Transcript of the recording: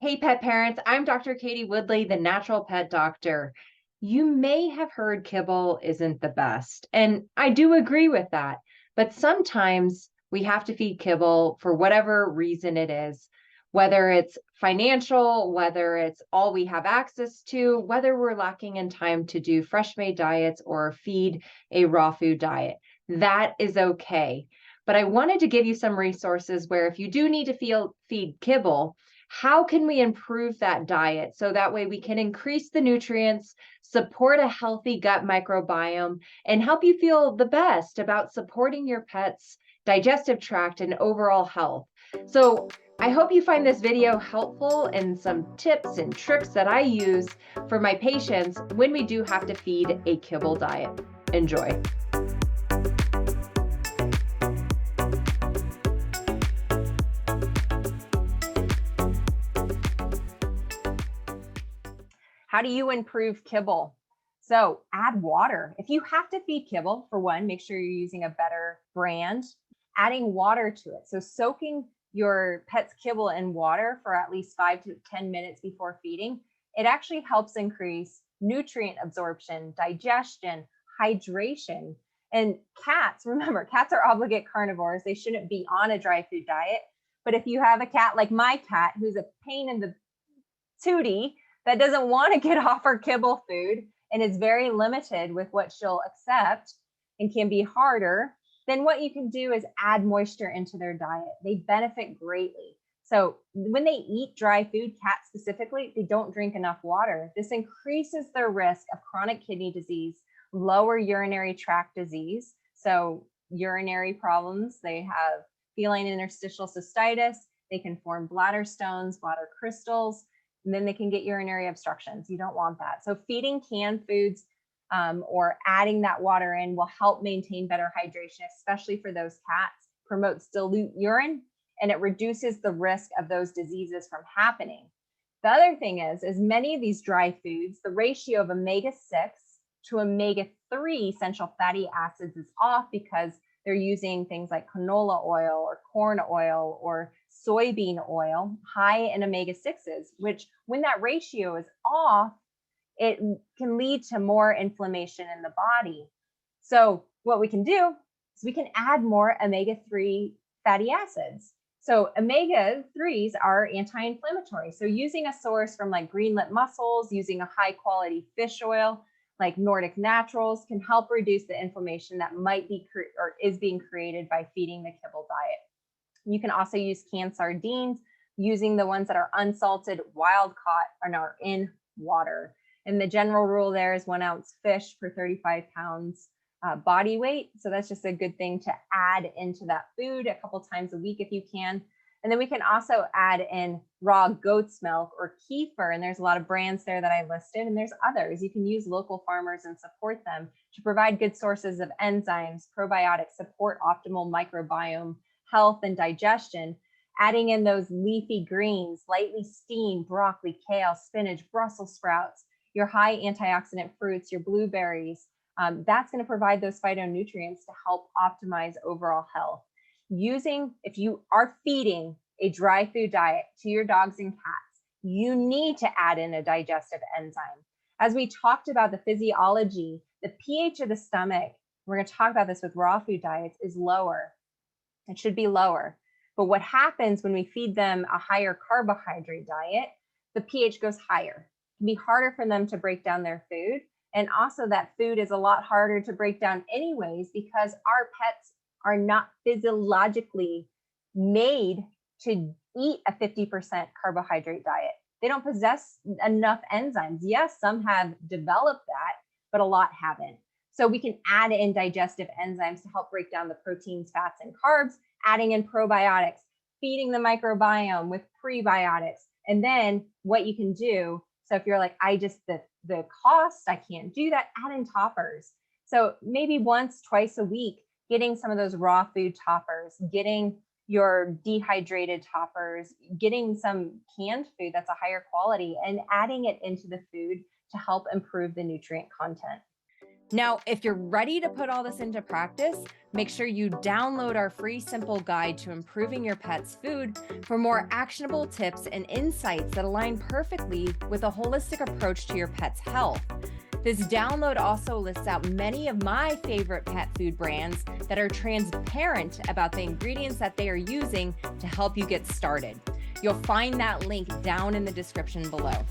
Hey, pet parents, I'm Dr. Katie Woodley, the natural pet doctor. You may have heard kibble isn't the best, and I do agree with that. But sometimes we have to feed kibble for whatever reason it is, whether it's financial, whether it's all we have access to, whether we're lacking in time to do fresh made diets or feed a raw food diet. That is okay. But I wanted to give you some resources where if you do need to feed kibble, how can we improve that diet so that way we can increase the nutrients, support a healthy gut microbiome, and help you feel the best about supporting your pet's digestive tract and overall health? So, I hope you find this video helpful and some tips and tricks that I use for my patients when we do have to feed a kibble diet. Enjoy. How do you improve kibble? So add water. If you have to feed kibble, for one, make sure you're using a better brand. Adding water to it. So soaking your pet's kibble in water for at least 5 to 10 minutes before feeding, it actually helps increase nutrient absorption, digestion, hydration. And cats, remember, cats are obligate carnivores. They shouldn't be on a dry food diet. But if you have a cat like my cat, who's a pain in the tootie, that doesn't want to get off her kibble food and is very limited with what she'll accept and can be harder, then what you can do is add moisture into their diet. They benefit greatly. So when they eat dry food, cats specifically, they don't drink enough water. This increases their risk of chronic kidney disease, lower urinary tract disease. So urinary problems, they have feline interstitial cystitis, they can form bladder stones, bladder crystals, and then they can get urinary obstructions. You don't want that. So feeding canned foods or adding that water in will help maintain better hydration, especially for those cats, promotes dilute urine, and it reduces the risk of those diseases from happening. The other thing is many of these dry foods, the ratio of omega-6 to omega-3 essential fatty acids is off because they're using things like canola oil or corn oil or soybean oil, high in omega-6s, which when that ratio is off, it can lead to more inflammation in the body. So what we can do is we can add more omega-3 fatty acids. So omega-3s are anti-inflammatory. So using a source from like green lip mussels, using a high quality fish oil, like Nordic Naturals, can help reduce the inflammation that might be or is being created by feeding the kibble diet. You can also use canned sardines, using the ones that are unsalted, wild caught, and are in water. And the general rule there is 1 ounce fish per 35 pounds body weight. So that's just a good thing to add into that food a couple times a week if you can. And then we can also add in raw goat's milk or kefir. And there's a lot of brands there that I listed, and there's others. You can use local farmers and support them to provide good sources of enzymes, probiotics, support optimal microbiome health and digestion. Adding in those leafy greens, lightly steamed broccoli, kale, spinach, Brussels sprouts, your high antioxidant fruits, your blueberries, that's going to provide those phytonutrients to help optimize overall health. If you are feeding a dry food diet to your dogs and cats, you need to add in a digestive enzyme. As we talked about the physiology, the pH of the stomach, we're going to talk about this with raw food diets, is lower. It should be lower. But what happens when we feed them a higher carbohydrate diet, the pH goes higher. It can be harder for them to break down their food. And also that food is a lot harder to break down anyways, because our pets are not physiologically made to eat a 50% carbohydrate diet. They don't possess enough enzymes. Yes, some have developed that, but a lot haven't. So we can add in digestive enzymes to help break down the proteins, fats, and carbs, adding in probiotics, feeding the microbiome with prebiotics. And then what you can do, so if you're like, the cost, I can't do that, add in toppers. So maybe once, twice a week, getting some of those raw food toppers, getting your dehydrated toppers, getting some canned food that's a higher quality, and adding it into the food to help improve the nutrient content. Now, if you're ready to put all this into practice, make sure you download our free simple guide to improving your pet's food for more actionable tips and insights that align perfectly with a holistic approach to your pet's health. This download also lists out many of my favorite pet food brands that are transparent about the ingredients that they are using to help you get started. You'll find that link down in the description below.